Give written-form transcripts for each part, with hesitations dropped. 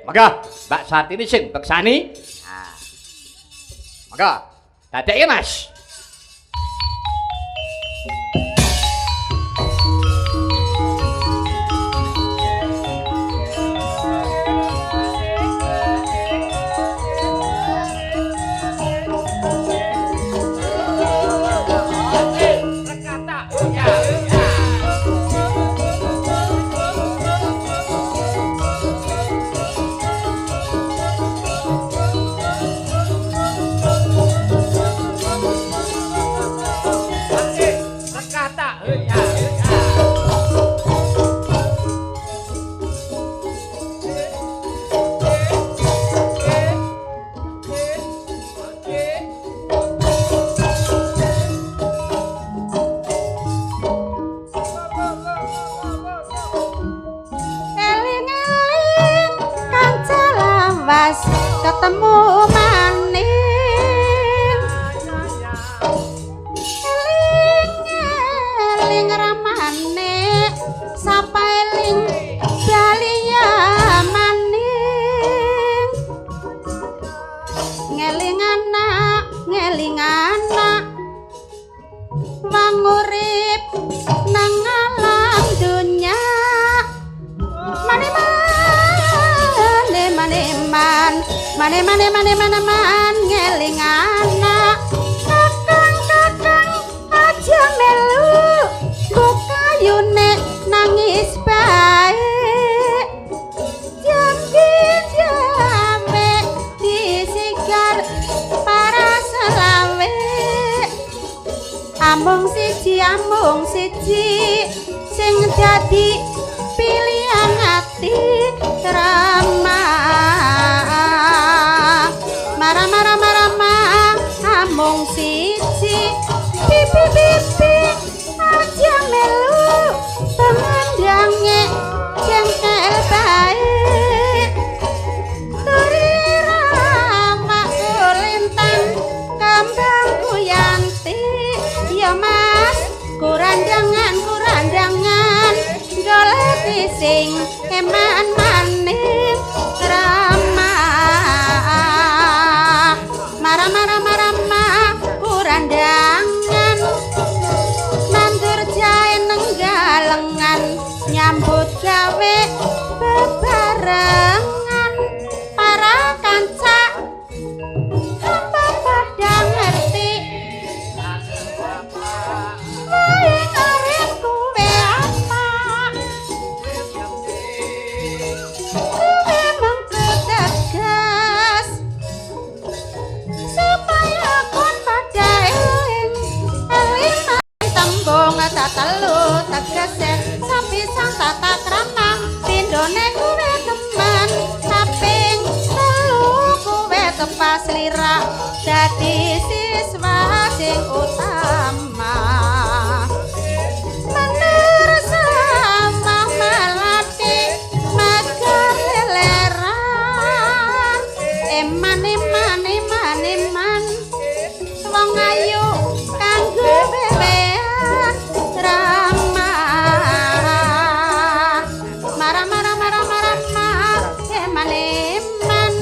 Maka Mbak Sartini sing beksani. Nah. Maka dadeke Mas. Ketemu maning eling ramane sapa eling baliya maning ngeling anak wong urip nang alam dunya mane ngeling anak kakang aja melu bukayune nangis bae jame disigar para selawe amung siji sing dadi pilihan hati Rama amung siji pipi aja melu pengandange jengkel bae turi Rama kulintang kembang kuyanti ya Mas kurandangan golek sing eman maning Rama kurandangan nandur jae nenggalengan nyambut gawe bebarengan para kanca apa pada ngerti wae arep kuwe apa kuwe mengko tegas supaya kon pada eling tembung tatelu tegese sapisang tata krama pindhone kuwe teman kaping telu kuwe tepas lira dadi siswa sing utama menir sama melati magar leleran eman wong ayu kanggo bebean Rama eman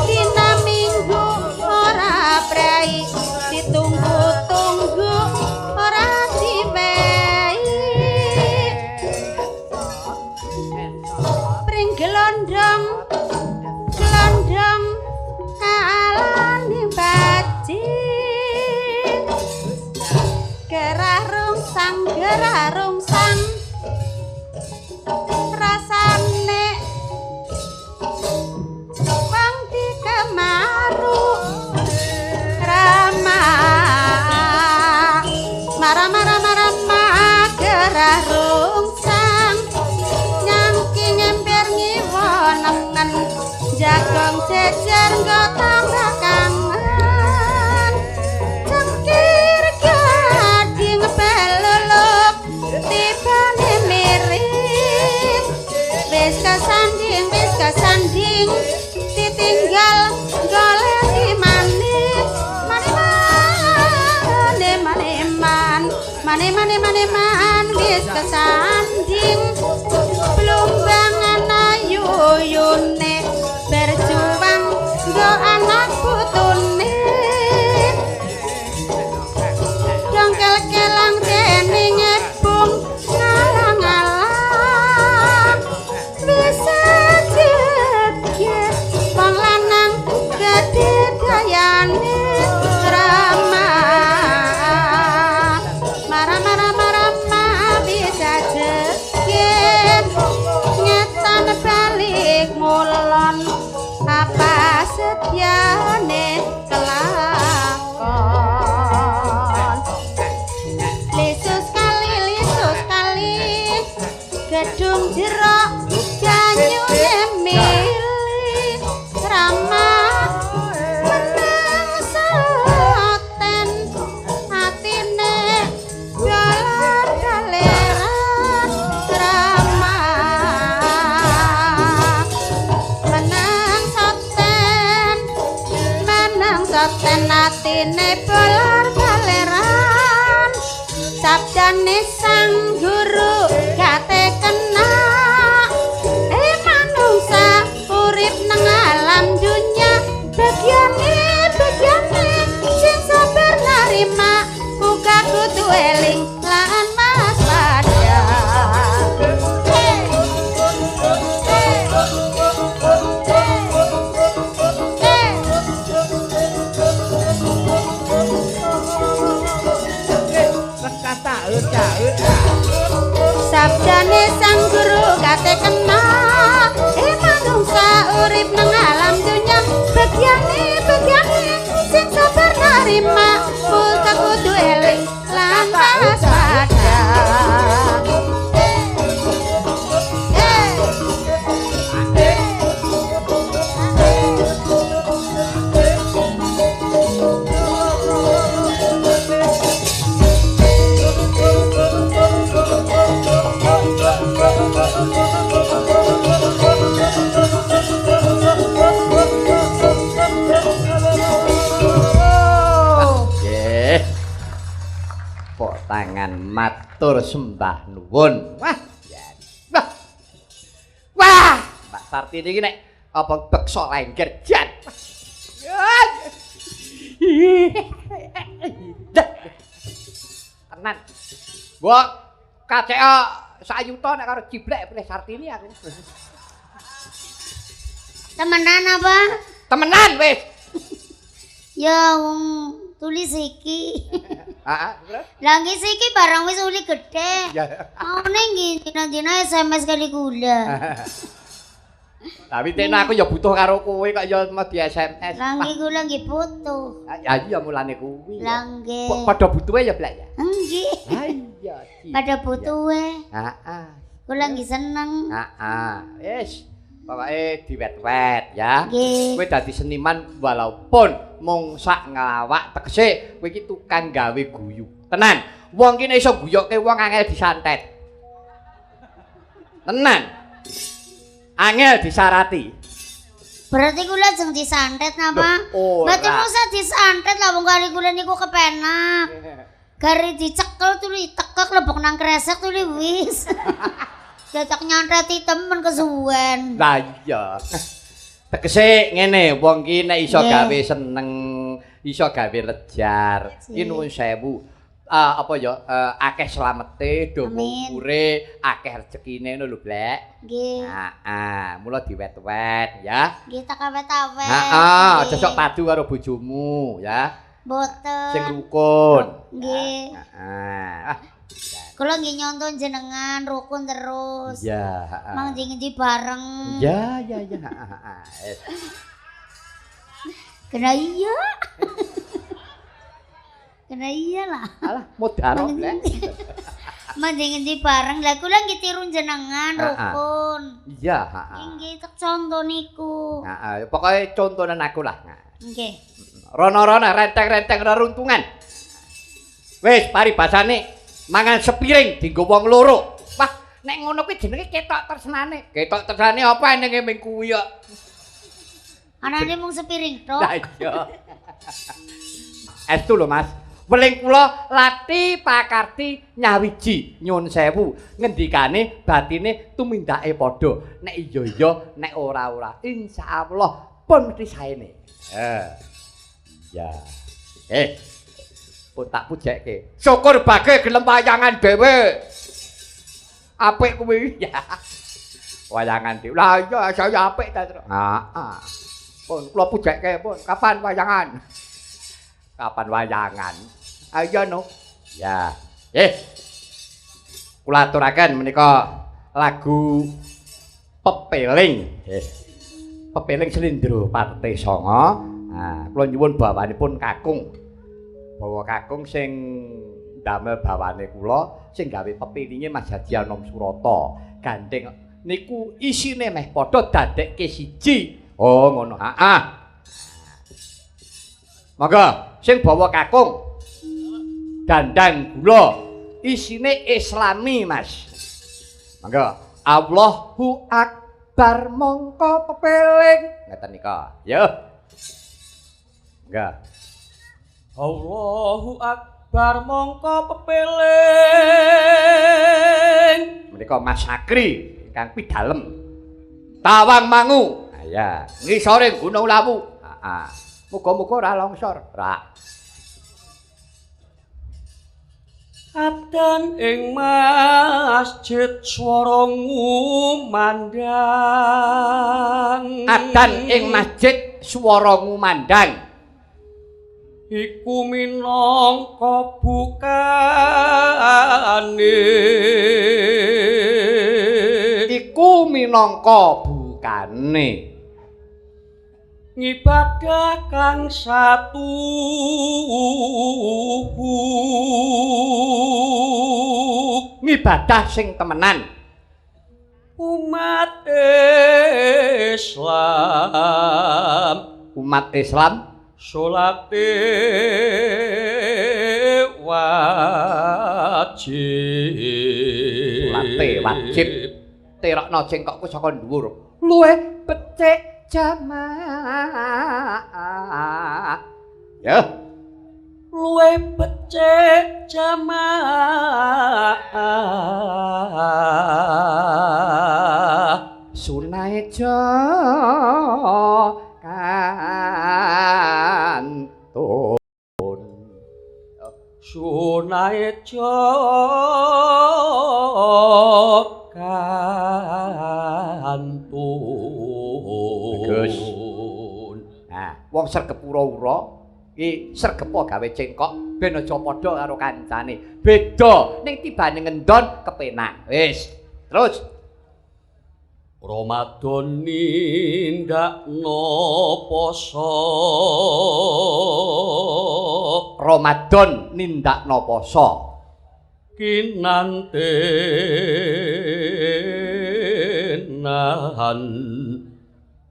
dina minggu ora prai ditunggu-tunggu ora diwehi pring gelondong kalani baji gerah rungsang rasane wong dikemaru Rama gerah rungsang nyangki nyemper ngiwonengen jagong jejer nggo tambah kangen cengkir gading beluluk tibane mirip wis kesanding ditinggal golek di manis mane wis kesanding blumbangan ayu yune soten atine bolor kaleran sabdane sang guru gate kena manungsa urip nang alam dunya bagiane sing sabar narima muga kudu eling lan waspada. Sabdane sang guru kate kena manungsa urip nang alam dunya bagiane sing sabar narima muga kudu eling lan waspada. Tangan matur sembah nuwun. Wah, ya. Wah, Mbak Sartini iki nek apa beksa lengger jan. Tenan. Mbok kaceka sayuta nek karo jiblek pilih Sartini aku. Temenan apa? Temenan wis. Ya wong tulis iki. Heeh, Lah nggih iki barang wis uli gedhe. ya. Maune nggih dina-dina SMS kali kula. Tapi tenan aku ya butuh karo kowe kok ya mau di SMS. Lah nggih kula nggih butuh. Ya iya mulane kuwi. Lah nggih. Kok padha butuhe ya Blak ya? Nggih. Ha iya. Pada butuhe. Heeh. Kula nggih seneng. Heeh. Wis, pokoke diwet-wet ya. Nggih. Kowe dadi seniman walaupun mung sak ngelawak tegese kowe iki tukang gawe guyu. Tenan. Wong ki nek iso guyokke wong angel disantet. Tenan. Angel disarati. Berarti kula jeng disantet napa? Mboten usah disantet lah wong kali kula niku kepenak. Gari dicekel tuli tekek lebok nang kresek tuli wis. Cocok nyantreti temen kesuwen. Lah iya. Tegese ngene, wong ki nek iso gawe seneng, iso gawe lejar. Ki nuwun sewu. Apa ya akeh slamete, dawa umure, akeh rezekine ngono lho, Blek. Nggih. Heeh, mula diwet-wet ya. Nggih tak awet-awet. Heeh, aja sok padu karo bojomu ya. Mboten. Sing rukun. Nggih. Heeh. Kula nggih nyonton jenengan rukun terus. Ya, heeh. Mang ndi bareng. Ya, heeh. Kena iya. Kena iya lah. Alah, modaro, Blek. Mang ndi bareng. Lah kula nggih tiru jenengan rukun. Iya, heeh. Nggih tak conto niku. Heeh, pokoke contonan aku lah. Nggih. Rono-rono renteng-renteng reruntungan. Wis paribasane mangan sepiring dienggo wong loro. Wah, nek ngono kuwi jenenge ketok tresnane. Ketok tresnane apa enenge ming kuwi kok. Anane mung sepiring tok. Lah iya. Estu lho, Mas. Weling kula lati pakarti nyawiji nyun sewu ngendikane batine tumindake padha. Nek iya nek ora insyaallah pun mesti saene. Ya. Pun tak pujekke. Syukur bage gelem wayangan dhewe. Apik kuwi. Ya. Wayangan dhewe. Lah iya saya apik ta, Tru. Heeh. Pun kula pujekke pun. Kapan wayangan? Kapan wayangan? Ayo no. Ya. Kula aturaken menika lagu Pepeling. Pepeling Slendra Partai Sanga. Nah, kula nyuwun bawanipun kakung. Bawa kakung sing damel bawane kula sing gawe pepelinge Mas Haji Anom Surata. Gandeng niku isine meh padha dadekke siji. Oh, ngono. Heeh. Monggo sing bawa kakung dandang gula isine islami, Mas. Monggo. Allahu Akbar mongko pepeling. Ngeten nika. Yo. Enggak. Allahu Akbar mongko pepeling. Menika Mas Sakri ingkang pidalem. Tawang Mangu. Ah ya, ngisore Gunung Lawu. Heeh. Muga-muga ora longsor. Ra. Adan ing masjid swara ngumandang. Adan ing masjid swara ngumandang. Iku minangka bukane. Iku minangka bukane. Ngibadah kang satu Ngibadah sing temenan. Umat Islam. Umat Islam Sholate wajib. Sholate wajib. Terokno cengkokku saka dhuwur. Luwih becik jamaah. Ya. Luwih becik jamaah. Sunahe kantun. Sunahe kantun. Bagus. Nah, wong sregep ura-ura iki sregepa gawe cengkok ben aja padha karo kancane. Beda ning tibane ngendon kepenak. Wis. Terus Ramadan nindakno poso. Ramadan nindakno poso. Kinantenan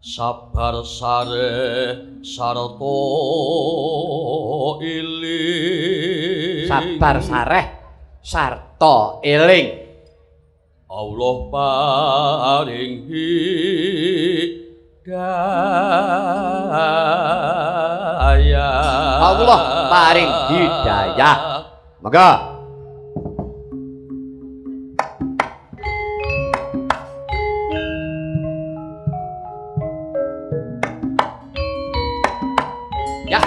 sabar sare sarta iling. Sabar sareh sarta eling. Allah paring hidayah. Allah paring hidayah. Monggo. Ya.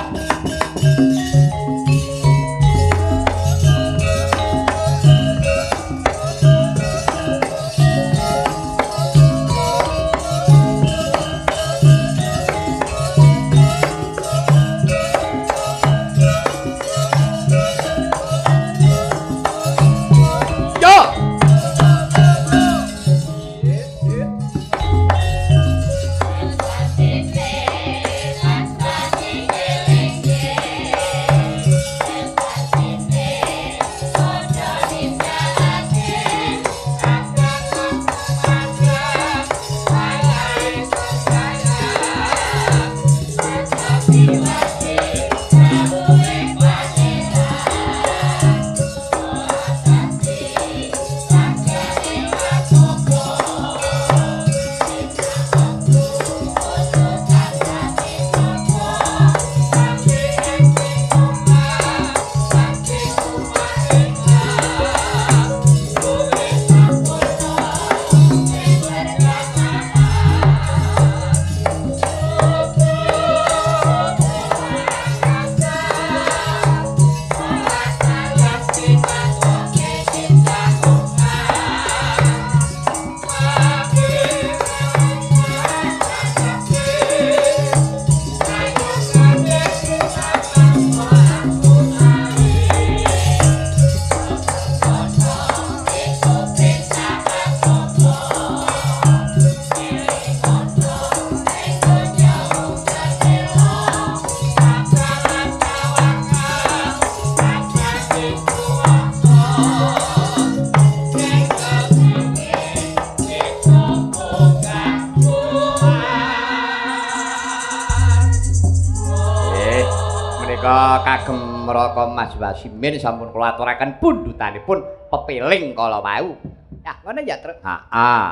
Kagem Raka Mas Wasimin sampun kula aturaken pundhutanipun pepeling kala wau. Ya, ngono ya, Truk. Heeh.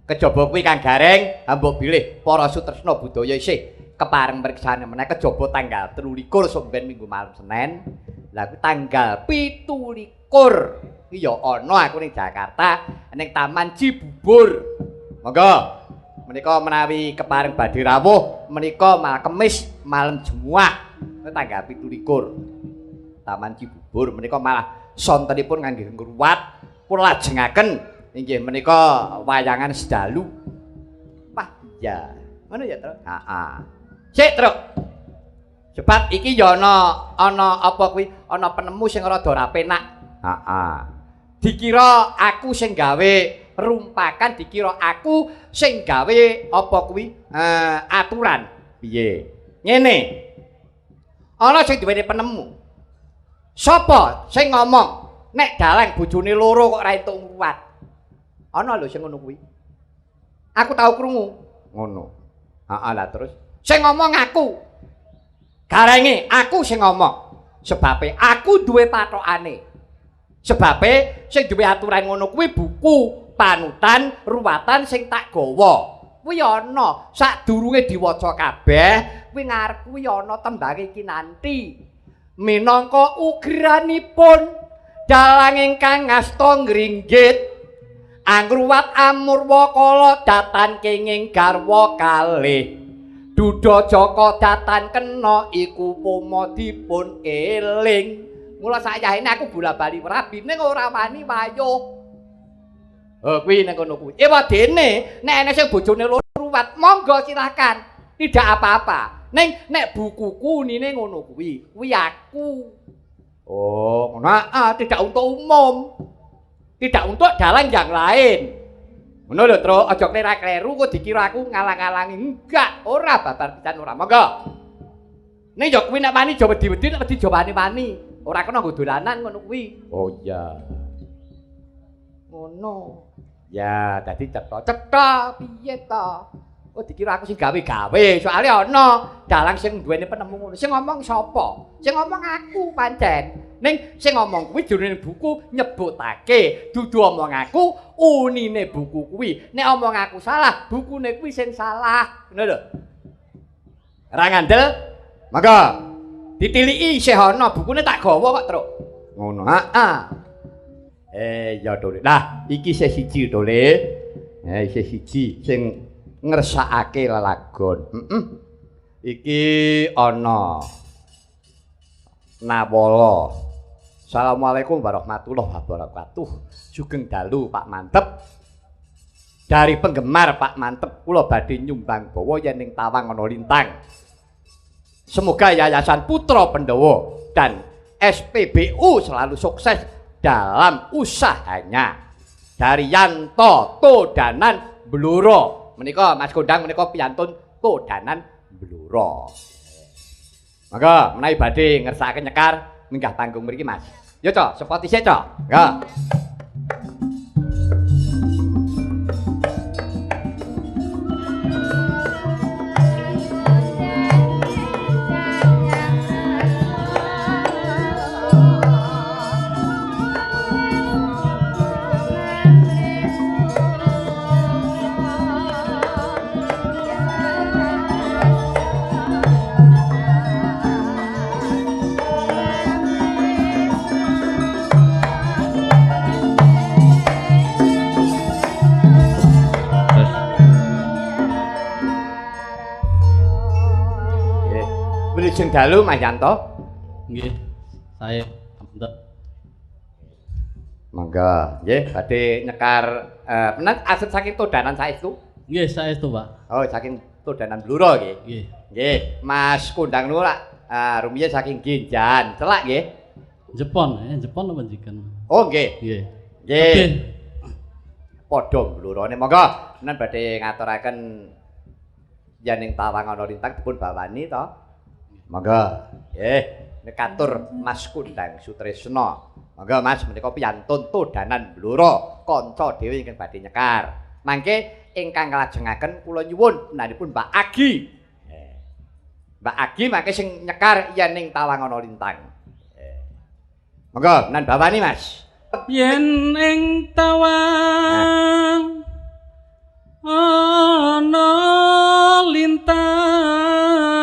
Kejaba kuwi Kang Gareng, mbok bilih para sutresna budaya isih kepareng periksane meneh kejaba tanggal 23 somben minggu malam Senin. Lah kuwi tanggal 27 iki ya ana aku ning Jakarta ning Taman Cibubur. Monggo menika menawi kepareng badhe rawuh menika malam Kamis malam Jumat tanggal 27 Taman Cibubur menika malah sontenipun kangge ngruwat pun lajengaken inggih menika wayangan sedalu. Wah iya ngono ya Truk. Heeh. Sik Truk. Sebab iki ya ana apa kuwi ana penemu sing rada ra penak. Heeh. Dikira aku sing gawe rumpakan, dikira aku sing gawe apa kuwi aturan. Piye? Ngene. Ana sing duweni penemu. Sapa sing ngomong nek dalang bojone loro kok ora entuk ngruwat? Ana lho sing ngono kuwi. Aku tau krungu ngono. Heeh lah terus sing ngomong aku. Garenge aku sing ngomong. Sebabe aku duwe pathokane. Sebabe sing duwe aturan ngono kuwi buku panutan ruwatan sing tak gawa. Kuwi ana sadurunge diwaca kabeh, kuwi ngarep kuwi ana tembange kinanti. Minangka ugeranipun dalang ingkang ngasta ngringgit angruwat amurwa kala datan kenging garwa kalih. Duda Jaka datan kena iku poma dipun eling. Mula sayahene aku bola-bali rabi ning ora wani wayuh. Kuwi nek ngono kuwi. Ewadene nek ana sing bojone loro ruwat, monggo silakan. Tidak apa-apa. Nek bukuku nine ngono kuwi aku. Oh, ngono tidak untuk umum. Tidak untuk dalang yang lain. Ngono lho, Tru, aja kleru kok dikira aku ngalang-alangi. Enggak, ora babar pisan ora. Monggo. Ning yo kuwi nek wani aja wedi-wedi, nek wedi aja wani-wani. Ora kena nggo dolanan ngono kuwi. Oh iya. Ngono. Ya, dadi cetha-cetha piye to? Oh dikira aku sing gawe-gawe, soalnya ana dalang sing duweni penemu ngono. Sing ngomong sapa? Sing ngomong aku pancen. Ning sing ngomong kuwi jroning buku nyebutake, dudu omong aku, unine buku kuwi. Nek omong aku salah, bukune kuwi sing salah. Ngono lho. Ora ngandel? Maka ditiliki isih ana bukune tak gawa kok, Truk. Ngono. Ya Dole. Nah, iki isih siji Dole. Isih siji sing ngersakake lelagon. Iki ana Nawala. Assalamualaikum warahmatullahi wabarakatuh. Sugeng dalu Pak Mantep. Dari penggemar Pak Mantep kula badhe nyumbang bawa yen ning Tawang ana lintang. Semoga Yayasan Putra Pendawa dan SPBU selalu sukses dalam usahanya. Dari Yanto Todanan Bluro. Menika Mas Kondang menika piyantun Todanan Bluro. Maka menawi badhe ngersakaken nyekar minggah panggung mriki Mas. Yo Cok, sepoti sik Cok. Ya. Wilujeng dalu Mas Yanto. Nggih, saya Mantep. Mangga, nggih badhe nyekar menak aset saking Todanan saestu. Nggih, saestu, Pak. Oh, saking Todanan Bluro nggih. Nggih. Nggih, Mas Kondang niku lak rumiyin saking Ginjan, celak nggih. Jepon apa jikan? Oh, nggih. Nggih. Nggih. Oke. Padha Blurone monggo menan badhe ngaturaken yen ing Tawang ana lintang dipun bawani to. Monggo. Nggih, nekatur Mas Kondang Sutresna. Monggo Mas menika piyantun Todanan Bluro, kanca dhewe ingkang badhe nyekar. Mangke ingkang nglajengaken kula nyuwun menanipun Mbak Agi. Mbak Agi mangke sing nyekar yen ing Tawang ana lintang. Monggo menan bawani Mas. Yen ing Tawang ana lintang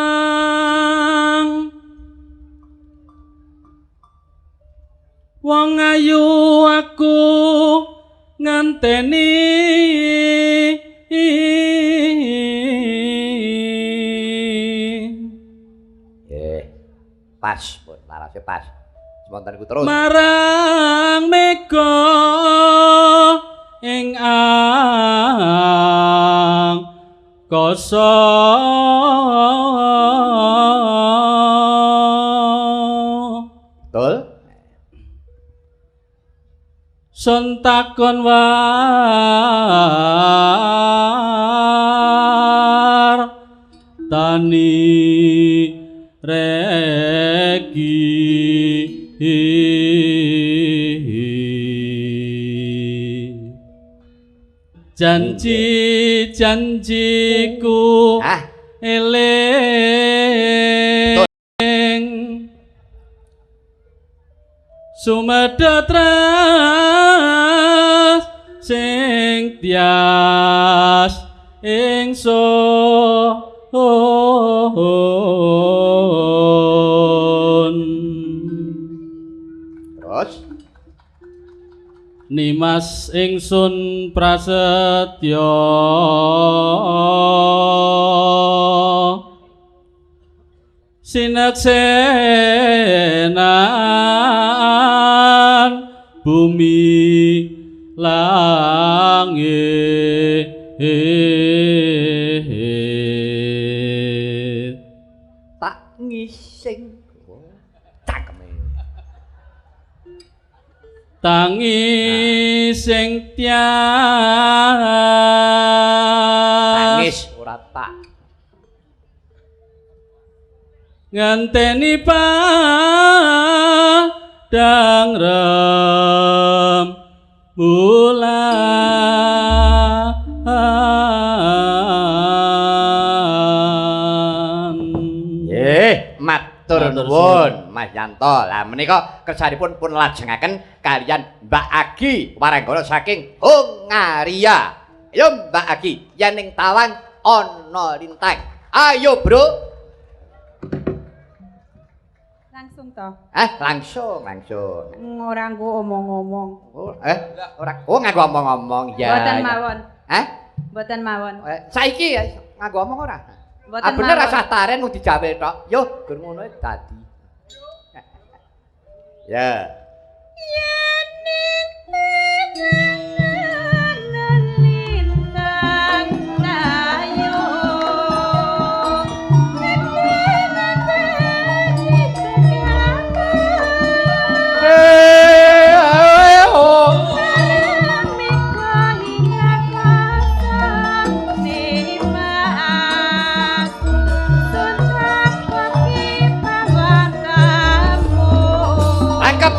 wong ayu aku nganteni pas pun larasnya pas spontan ku terus marang mega ing angkasa betul sontakon war tani regi janji-janjiku eling sumedetras sing tias ingsun terus Nimas ingsun prasetya sineksenan bumi langit tak ngising cakeme tangi sing tangis ora tak nganteni padang rembulan matur nuwun Mas Yanto. Lah menika kersanipun pun lajengaken kalian Mbak Agi waranggana saking Hongaria. Ayo Mbak Agi, yen ning tawang ana lintang. Ayo, Bro. Langsung toh. Langsung. Ora nggo omong-omong. Ora. Oh, nganggo omong-omong ya. Mboten mawon. Mboten mawon. Saiki nganggo omong ora? Mboten bener mawon. rasah taren mung dijawe tok. Yo, gur ngono dadi. Ya. Tangkap.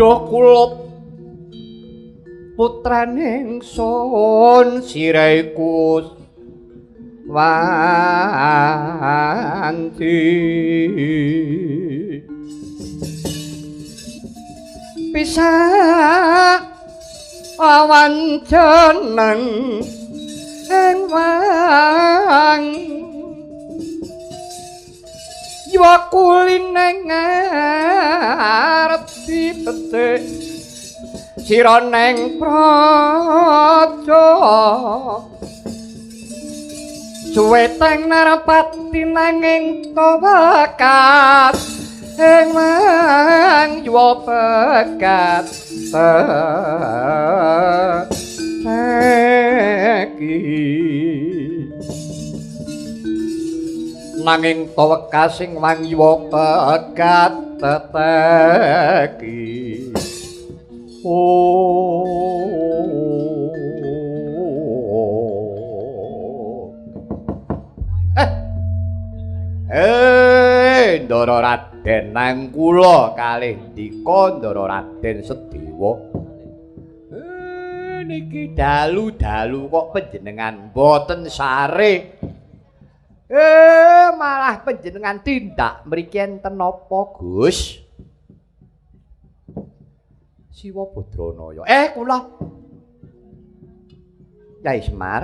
Duh kula putraning sun siraiku wanti bisa awan jeneng ing wang jiwa kulineng arep dipetik sira neng praja suwe teng narapati nanging tawakat ing mang jiwa pekat nanging tawekas sing wang jiwa pekat teteki Ndara Raden nang kula kalih dika Ndara Raden Sedewa. Niki dalu-dalu kok panjenengan mboten sare. Malah panjenengan tindak mriki enten napa, Gus? Siwa Badranaya. Kula. Kyai Semar.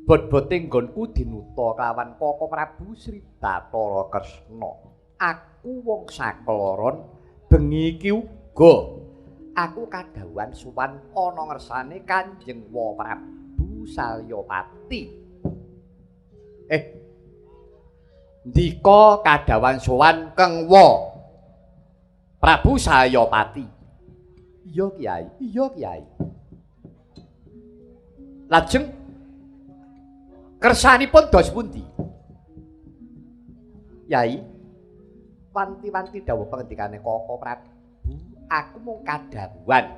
Bot-bote nggonku dinuta kelawan Koko Prabu Sri Bathara Kresna. Aku wong sakloron bengi iki uga aku kadhawuhan sowan ana ngersane Kanjeng Prabu Salyapati. Ndika kadhawuhan sowan Keng Prabu Salyapati. Iya, Kyai. Iya, Kyai. Lajeng kersanipun dos pundi? Yai, wanti-wanti dawuh pangendikane Koko Prabu, aku mung kadhawuhan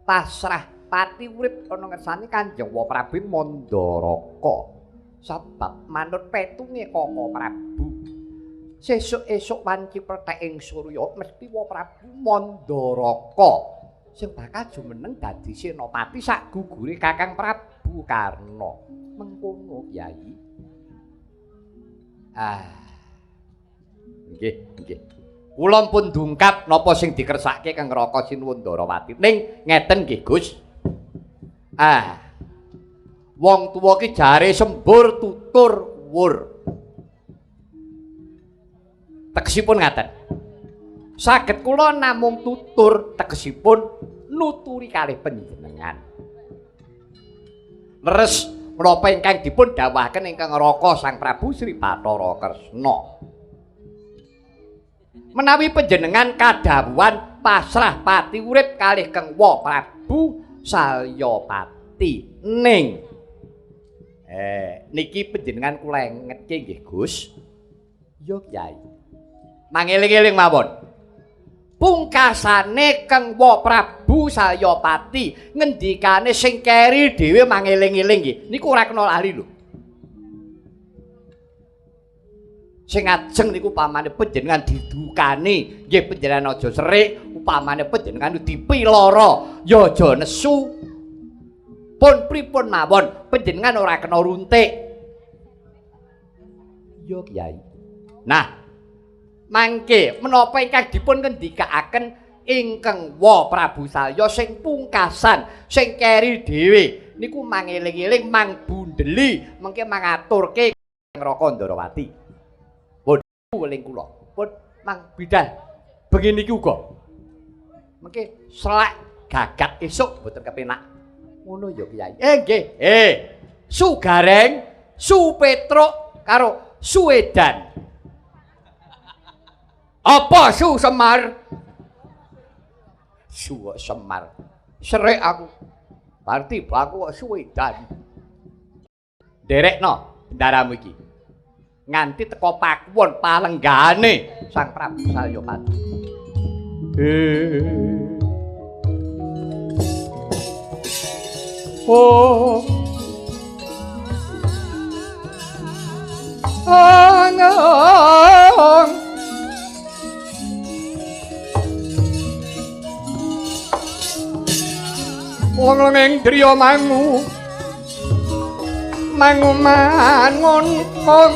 pasrah pati urip ana ngersane Kanjeng Prabu Mandaraka. Sebab manut petunge Koko Prabu, sesuk-esuk wanci prethèking surya mesti Prabu Mandaraka sing bakal jumeneng dadi senopati sak gugure Kakang Prabu Karna. Mengkono, Kyai. Nggih. Kula pun dungkap napa sing dikersake Kang Raka Sinuwun Ndarawati. Ning ngeten nggih, Gus. Wong tuwa ki jare sembur tutur wur. Tegesipun ngaten. Saged kula namung tutur tegesipun nuturi kalih panjenengan. Leres menapa ingkang dipun dawuhaken ingkang Raka Sang Prabu Sri Bathara Kresna. Menawi panjenengan kadhawuhan pasrah pati urip kalih Keng Prabu Salyapati ning niki panjenengan kula engetke nggih Gus. Yo Kyai. Mangeling-eling mawon. Pungkasane Keng Prabu Salyapati ngendikane sing keri dhewe mangeling-eling nggih. Niku ora kena lali lho. Sing ajeng niku upamane panjenengan didukani, nggih panjenengan aja serik, upamane panjenengan dipiloro, ya aja nesu. Pun pripun mawon panjenengan ora kena runtik. Yo Kyai. Nah, mangke menapa ingkang dipun ngendikaaken ingkang Prabu Salya sing pungkasan sing keri dhewe niku mangeling-eling mang bundeli mengke mangaturke Raka Ndarawati. Pun weling kula. Pun mang bidal begini iki uga. Mengke selak gagat esuk mboten kepenak. Ngono ya Kyai. Nggih. Su Gareng, Su Petruk karo Suedan. Apa Su Semar? Su Semar. Serik aku. Berarti aku Suedan. Derekno bendaramu iki. Nganti teko pakuwon palenggane Sang Prabu Salyapati. Oh. Angang Leng-leng driya mangu mangun kong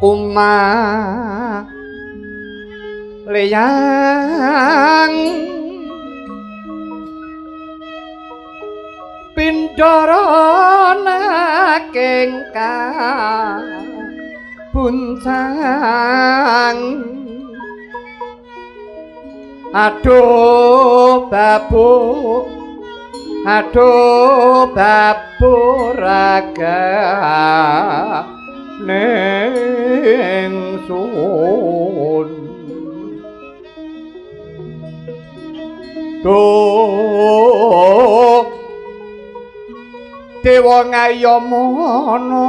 Uma leyang pindharana kengkang puncang aduh babu raga ning sun duh dewa ngayomana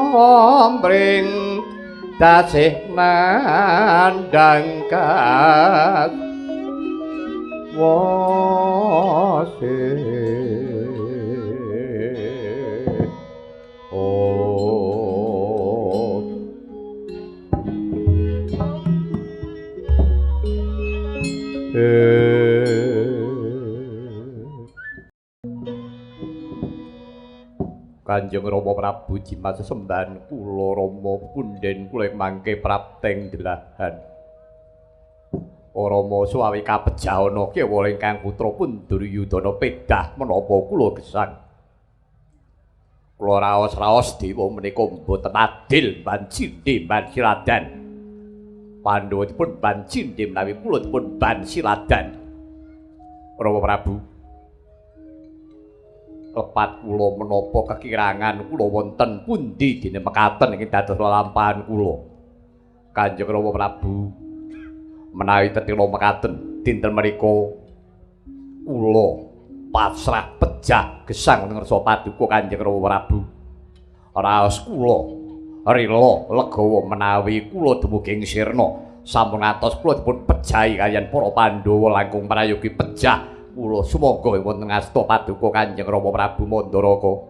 mring tasih mandang kat wase Kanjeng Rama Prabu Jimat sesembahan kula Rama punden kula mangke prapteng delahan. Rama suwawi kapejahana kewa ingkang putra pun Duryudana pedah menapa kula gesang. Kula raos-raos dewa menika mboten adil banjinde ban siladan. Pandhawa dipun banjinde menawi kula dipun ban siladan. Rama Prabu lepat kula menapa kekirangan kula wonten pundi dene mekaten ingkang dados lelampahan kula. Kanjeng Rama Prabu menawi tetira mekaten dinten menika kula pasrah pejah gesang ngersa paduka Kanjeng Rama Prabu. Raos kula rila legawa menawi kula dumugi sirna sampun ngantos kula dipun pejahi kaliyan para Pandhawa langkung prayogi pejah. Kula sumangga wonten ngasta paduka Kanjeng Rama Prabu Mandaraka.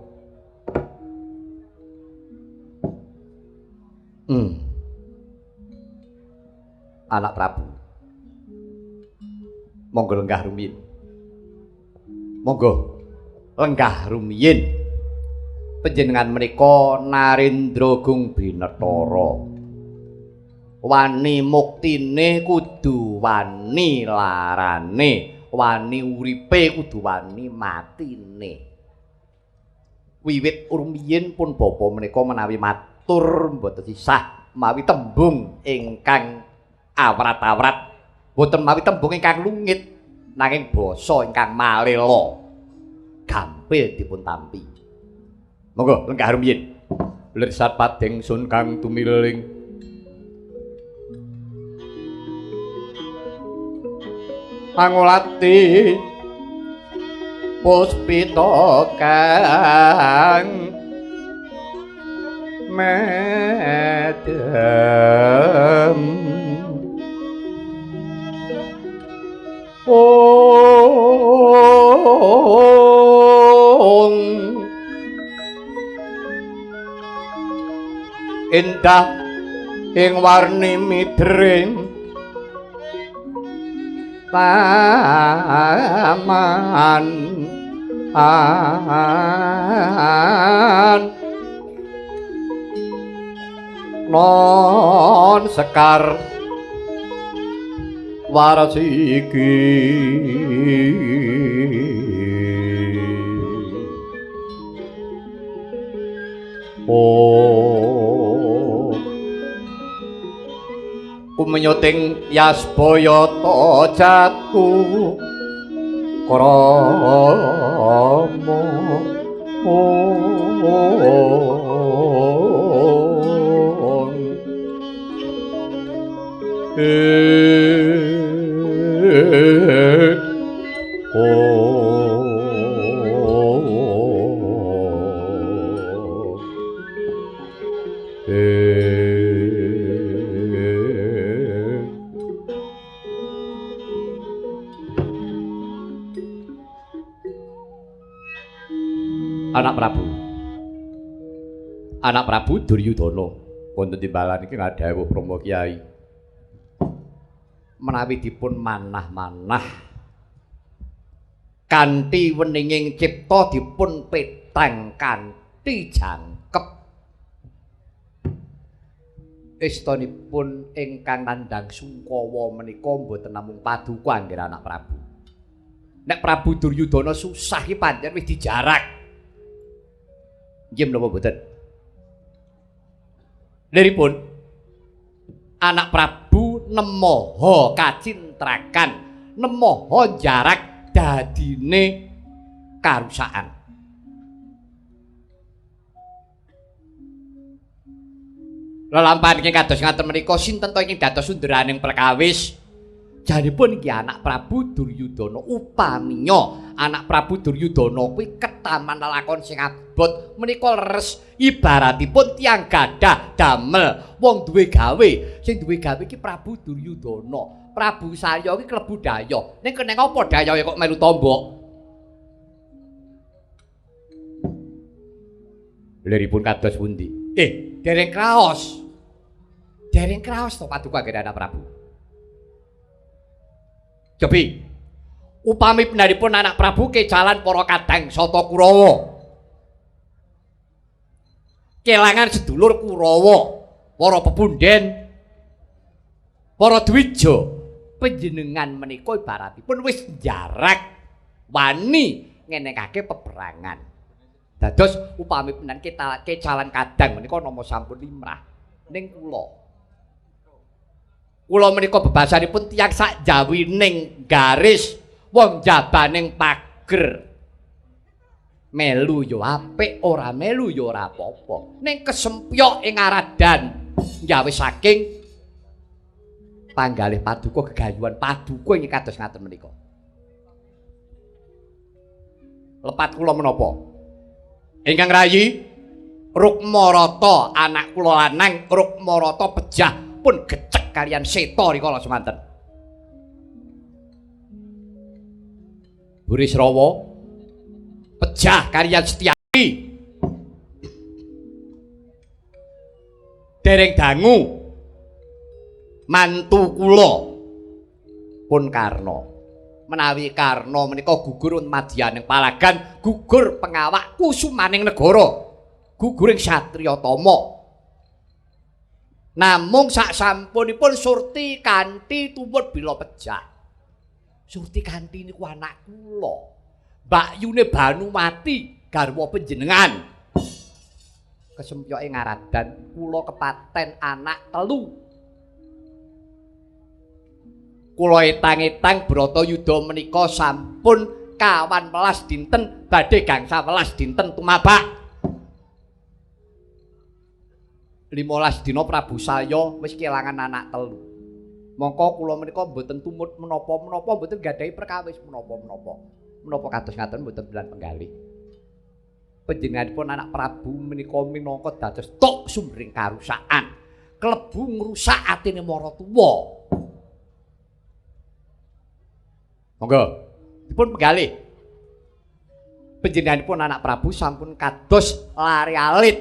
Anak Prabu. Monggo lenggah rumiyin. Monggo lenggah rumiyin. Panjenengan menika Narendra Gung Binathara. Wani muktine kudu wani larane. Wani uripe kudu wani matine. Wiwit rumiyin pun bapa menika menawi matur mboten sisah mawi tembung ingkang awrat-awrat, boten mawi tembung ingkang lungit nanging basa ingkang malela gampil dipun tampi. Monggo lenggah rumiyin. Lirsat padeng sun kang tumiling Angulati puspita kang medem indah ing warni midring taman non sekar waras iki kumenyoting yasbaya jatuh krama Anak Prabu Duryudana wonten timbalan iki ngadhawuh Rama Kyai menawi dipun manah-manah kanthi weninging cipta dipun petang kanthi jangkep Istanipun ingkang nandhang Sungkawa menika mboten namung paduka anggere anak Prabu. Nek Prabu Duryudana susah iki pancen wis dijarak. Nggih menapa mboten? Liripun anak Prabu nemoho kacintrakan, nemoho jarak dadine karusakan. Lelampahan iki kados ngaten menika sinten to ingkang dados sunderaning perkawis? Jaripun iki anak Prabu Duryudana upaminya anak Prabu Duryudana kuwi ketaman lelakon sing abot menika leres ibaratipun tiyang gadah damel wong duwe gawe sing duwe gawe iki Prabu Duryudana. Prabu Salya iki klebu Daya. Ning keneng apa Dayahe kok melu tombok? Liripun kados pundi? Dereng kraos. Dereng kraos to paduka anggere anak Prabu. Cobi, upami benaripun anak Prabu kejalan para kadang sata Kurawa. Kelangan sedulur Kurawa, para pepunden, para dwija, panjenengan menika ibaratipun wis jarak wani ngenekake peperangan. Dados upami penan kecalan kadang menika nama sampun limrah ning kula. Kula menika bebasanipun tiyang sak jawining garis wong jabaning pager. Melu yo apik, ora melu yo ora apa-apa. Ning kesempyok ing aradan gawe saking panggalih paduka gegayuhan paduka ing kados ngaten menika. Lepat kula menapa? Ingkang rayi Rukmarata anak kula lanang Rukmarata pejah pun gecek kalian seta rikala semanten. Burisrawa pejah kalian Setyaki. Dereng dangu mantu kula pun Karna. Menawi Karna menika gugur madyaning palagan, gugur pengawak kusumaning negara, guguring satriya tama. Namung sak sampunipun Surti kanthi tumut bila pejah. Surti kanthi niku anak kula. Mbakyune Banumati garwa panjenengan. Kesempyoke ngaradan kula kepaten anak telu. Kula etang-etang Bratayuda menika sampun kawan welas dinten badhe gangsal welas dinten tumabak. 15 dina Prabu Salya wis kelangan anak telu. Mongko kula menika mboten tumut menapa-menapa, mboten gadhahi perkawis menapa-menapa. Menapa kados ngaten mboten bilan penggalih. Panjenenganipun anak Prabu menika minangka dados tok sumbering karusakan. Klebu ngrusak atine maratuwa. Monggo dipun penggalih. Panjenenganipun anak Prabu sampun kados lare alit.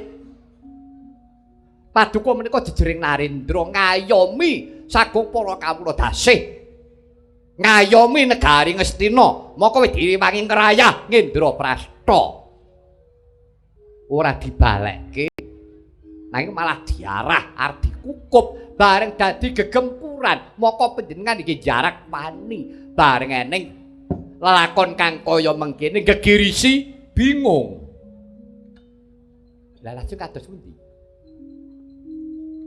Paduka menika jejering Narendra ngayomi sagung para kawula dasih. Ngayomi negari Ngastina, maka wis direwangi ngrayah Ngendraprastha. Ora dibalekke, nanging malah diarah arep dikukup bareng dadi gegempuran. Maka panjenengan iki jarak wani bareng eneng lelakon kang kaya mengkene gegirisi bingung. Lah lajeng kados pundi?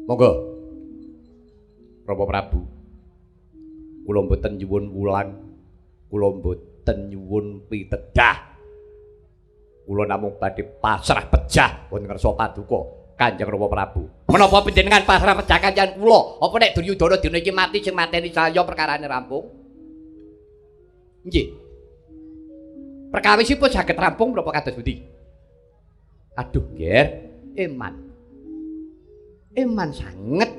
Monggo. Rama Prabu. Kula mboten nyuwun wulan, kula mboten nyuwun pitedah. Kula namung badhe pasrah pejah wonten ngarsa paduka Kanjeng Rama Prabu. Menapa panjenengan pasrah pejah kanjeng kula? Apa nek Duryudana dina iki mati sing mateni Salya perkarane rampung? Nggih. Perkawisipun saged rampung menapa kados pundi? Aduh, Ger, eman. Eman sanget.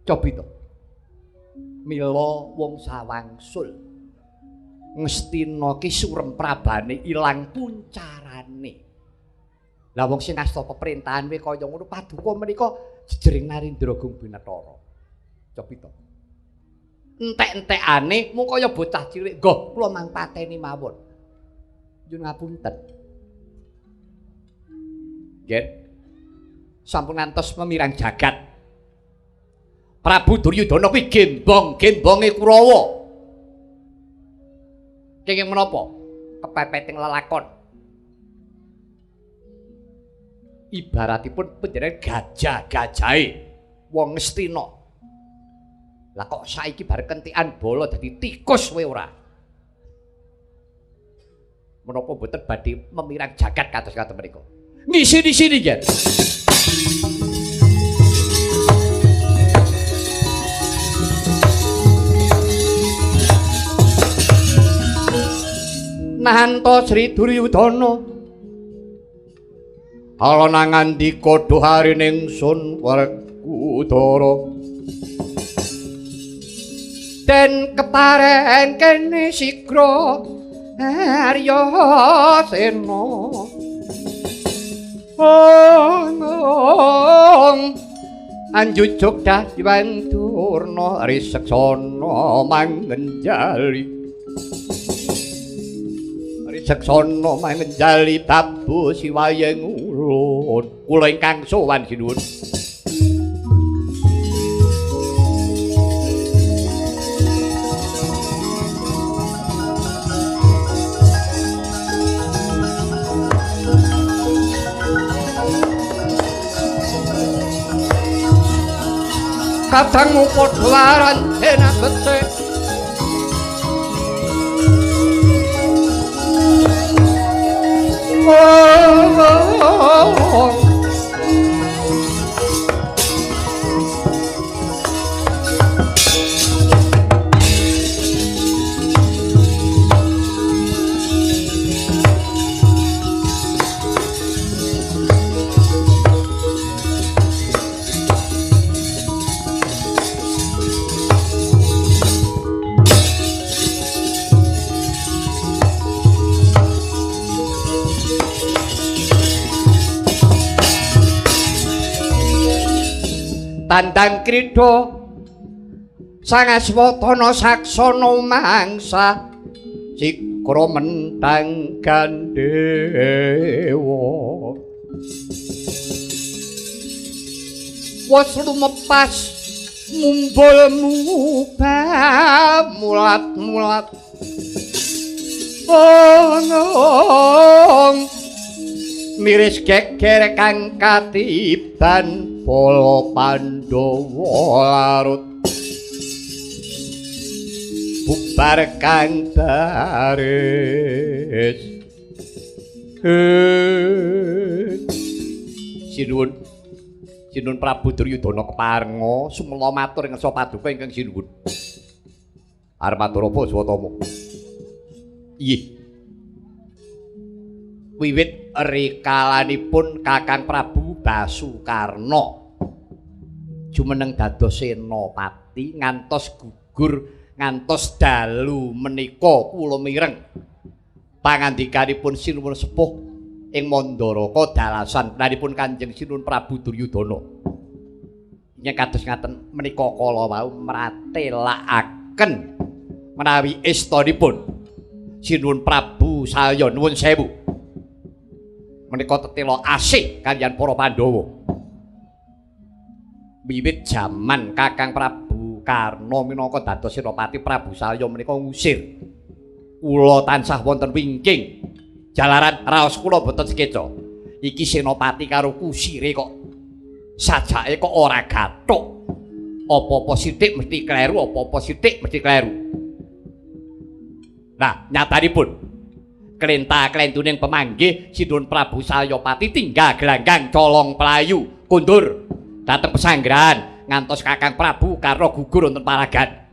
Cobi to. Mila wong sawangsul. Ngastina ki surem prabane ilang puncarane. Lah wong sing asta peperintahan we kaya ngono paduka menika jejering Narendra Gung Binathara. Cobi to. Entek-entekane mung kaya bocah cilik, "Nggih, kula mang pateni mawon." Nyuwun ngapunten. Nggih. sampun ngantos memirang jagat. Prabu Duryudana kuwi gembong-gembonge Kurawa. Kenging menapa? Kepepeting lelakon. Ibaratipun panjenengan gajah-gajahe wong Ngastina. Lah kok saiki bareng kentikan bala dadi tikus kowe ora? Menapa boten badhe memirang jagat kados katen menika? Ngisi-sini nggih. Nahanta Sri Duryudana alana ngandika dhuharing ingsun Werkudara den kepareng kene sigra Arya Sena anjujuk dadiwan durna riseksana mangenjali Seksana mangenjali tabu siwayeng ulun kula ingkang sowan sinuwun kadang padharan enak becik tandang krida sang Aswatana saksana mangsa sikra mentang gandewa wis lumepas mumbul mubah mulat-mulat miris geger kang katiban Pala Pandhawa larut bubar kang baris Sinuwun Prabu Duryudana keparenga sumela matur ngersa paduka ingkang sinuwun arep matur apa Swatama inggih wiwit rikalanipun Kakang Prabu Basukarna jumeneng dados senopati ngantos gugur ngantos dalu menika kula mireng pangandikanipun sinuwun sepuh ing Mandaraka dalasan nanipun Kanjeng Sinuwun Prabu Duryudana ing kados ngaten menika kala wau mratelakaken menawi estanipun Sinuwun Prabu saya nuwun sewu menika tetela asih kaliyan para Pandhawa wiwit jaman Kakang Prabu Karna minangka dados senopati Prabu Salya menika ngusir kula tansah wonten wingking jalaran raos kula boten sekeca iki senopati karo kusire kok sajake kok ora gathuk apa-apa sithik mesti kleru apa-apa sithik mesti kleru nah nyatanipun klenta-klentuning pemanggih Sinuwun Prabu Salyapati tinggal gelanggang colong pelayu kundur dateng pesanggrahan ngantos Kakang Prabu Karna gugur wonten paragan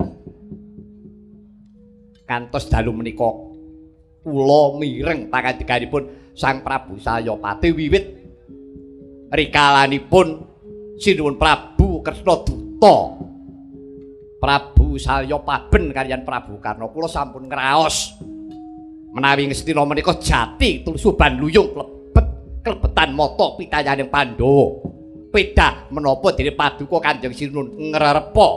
kantos dalu menika kula mireng pangandikanipun Sang Prabu Salyapati wiwit rikalanipun Sinuwun Prabu Kresnaduta Prabu Salyapaben kaliyan Prabu Karna kula sampun ngraos menawi Ngastina menika jati tulsuban luyung klebetan mata pitayaning Pandhawa pedah menapa dene paduka Kanjeng Sinuwun ngrerepa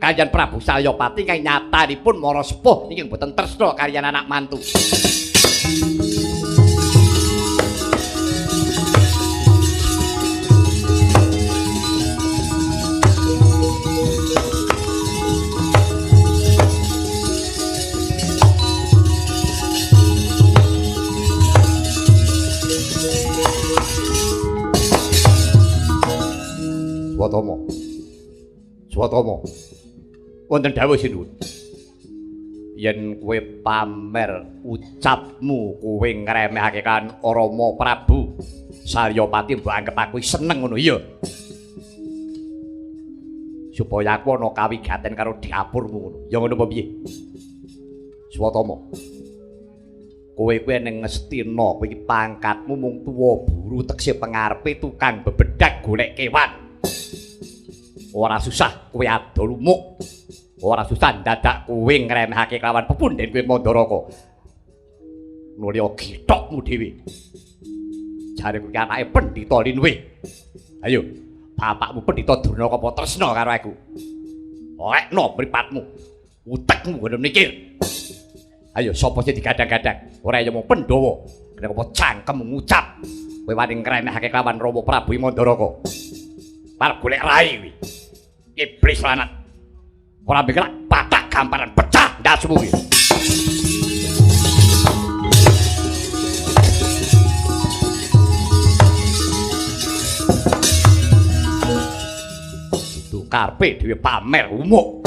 kaliyan Prabu Salyapati kang nyatanipun mara sepuh niki boten tresna kaliyan anak mantu Swatama. Swatama. Wonten dawuh sinuwun. Yen kowe pamer ucapmu kowe ngremehake kan Rama Prabu Saryapati mbok anggap aku seneng ngono iya. Supaya aku ana kawigaten karo dapurmu ngono. Ya ngono apa piye? Swatama. Kowe kuwi ning Ngastina, kowe iki pangkatmu mung tuwa buru tekse pengarepe tukang bebedak golek kewan. Ora susah kowe ado lumuk. Ora susah dadak kowe ngremehake kelawan pepunden kowe Mandaraka. Nulya githokmu dhewe. Jare kowe anake Pendhita Linwe. Ayo, bapakmu Pendhita Durnaka apa tresna karo aku. Lekno mripatmu. Utekmu ngono mikir. Ayo sapa sing digadang-gadang? Ora ya mung Pandhawa. Kena apa cangkem ngucap. Kowe wani ngremehake kelawan Rama Prabu Mandaraka. Parep golek rai kuwi. Iblis lanat. Ora mikir patah gamparan pecah ndasmu kuwi. Duh karepe dhewe pamer umuk.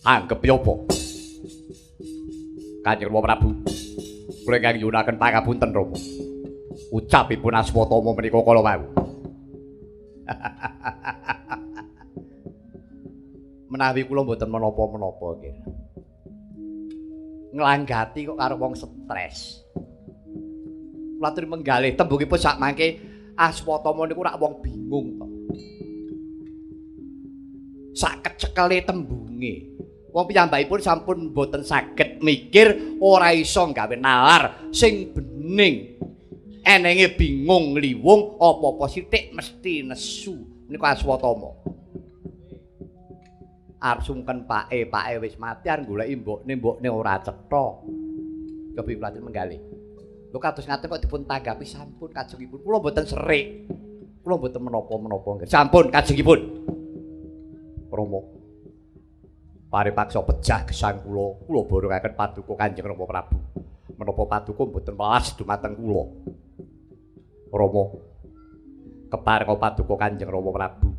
Anggep ya apa? Kanjeng Rama Prabu. Kula ingkang nyuwunaken pangapunten Rama. Ucapipun Aswatama menika kala wau. Menawi kula mboten menapa-menapa nggih. Nglanggati kok karo wong stres. Kula aturi menggalih tembungipun sak mangke Aswatama niku rak wong bingung to. Sak kecekele tembunge. Wong piyambakipun sampun mboten saged mikir, ora iso gawe nalar sing bening. Enenge bingung liwung apa-apa sithik mesti nesu. Niku Aswatama. Arep sungken pake wis mati arep goleki mbokne ora cetha. Kepi kula menggalih. Lho kados ngaten kok dipun tanggapi sampun kajengipun. Kula mboten serik. Kula mboten menapa-menapa nggih. Sampun kajengipun. Rama paripaksa pejah gesang kula borongaken paduka Kanjeng Rama Prabu. Menapa paduka mboten welas dumateng kula. Rama keparenga paduka Kanjeng Rama Prabu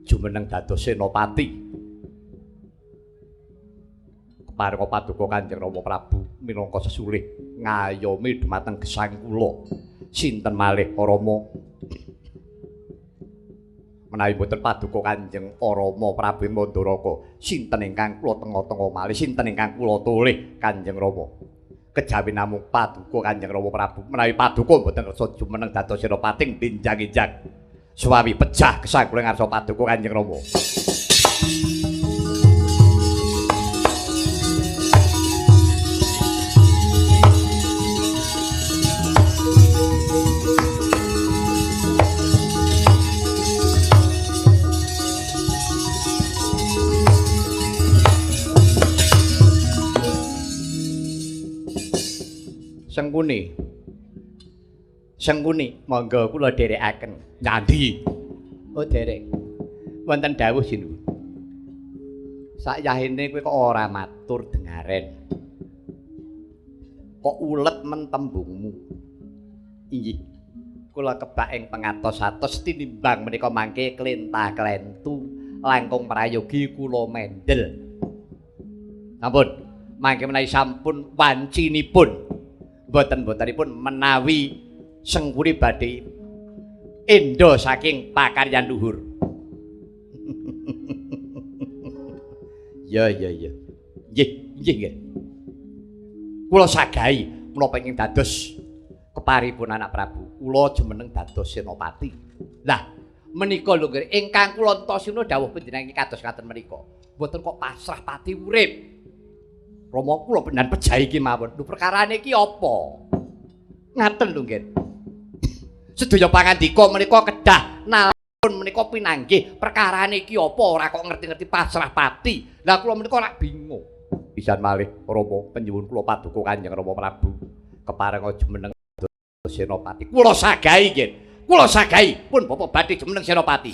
jumeneng dados senopati. Keparenga paduka Kanjeng Rama Prabu minangka sesulih ngayomi dumateng gesang kula. Sinten malih Rama menawi boten paduka Kanjeng Rama Prabu Mandaraka, sinten ingkang kula tenga-tenga malih, sinten ingkang kula tulih Kanjeng Rama. Kejawi namung paduka Kanjeng Rama Prabu, menawi paduka boten kersa jumeneng dados senopati benjang-enjang. Suwawi pejah gesang kula ngarsa paduka Kanjeng Rama. Sengkuni, monggo kula dherekaken. Nyandi. Oh derek. Wonten dawuh sinuwun. Sakyahene kowe kok ora matur dengaren. Kok ulet men tembungmu. Inggih. Kula kebak ing pengatos-atos tinimbang menika mangke klentah-klentu langkung prayogi kula mendel. Sampun, mangke menawi sampun wancinipun boten-botenipun menawi Sengkuni badhe endo saking pakaryan luhur. Ya. Nggih. Kula sagahi menapa ingkang dados keparipun anak Prabu. Kula jumeneng dados senopati. Lah, menika lho nggih ingkang kula entosina dawuh panjenengan kados ngaten menika. Mboten kok pasrah pati urip. Rama kula penan pejahi iki mawon. Lho perkarane iki apa? Ngaten lho nggih. Sedaya pangandika menika kedah nalpun menika pinanggih perkarane iki apa ora kok ngerti-ngerti pasrah pati. Lah kula menika rak bingung. Pisan malih Rama penyuwun kula paduka Kanjeng Rama Prabu keparenga jumeneng senopati. Kula sagahi nggih. Kula sagahi pun bapak badhe jumeneng senopati.